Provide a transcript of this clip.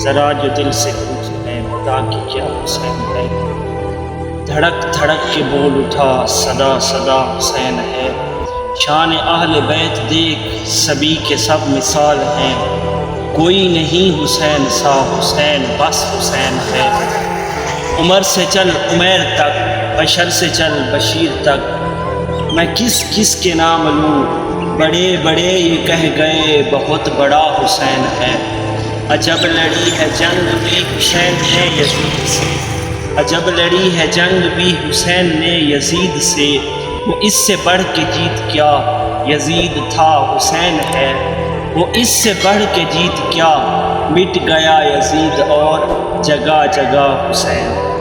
ذرا جو دل سے پوچھیں بتا کہ کیا حسین ہے۔ دھڑک دھڑک کے بول اٹھا صدا صدا حسین ہے۔ شان اہل بیت دیکھ سبھی کے سب مثال ہیں، کوئی نہیں حسین سا، حسین بس حسین ہے۔ عمر سے چل عمیر تک، بشر سے چل بشیر تک، میں کس کس کے نام لوں، بڑے بڑے یہ کہہ گئے بہت بڑا حسین ہے۔ عجب لڑی ہے جنگ بھی حسین نے یزید سے، عجب لڑی ہے جنگ بھی حسین نے یزید سے، وہ اس سے بڑھ کے جیت کیا یزید تھا حسین ہے، وہ اس سے بڑھ کے جیت کیا مٹ گیا یزید اور جگہ جگہ حسین۔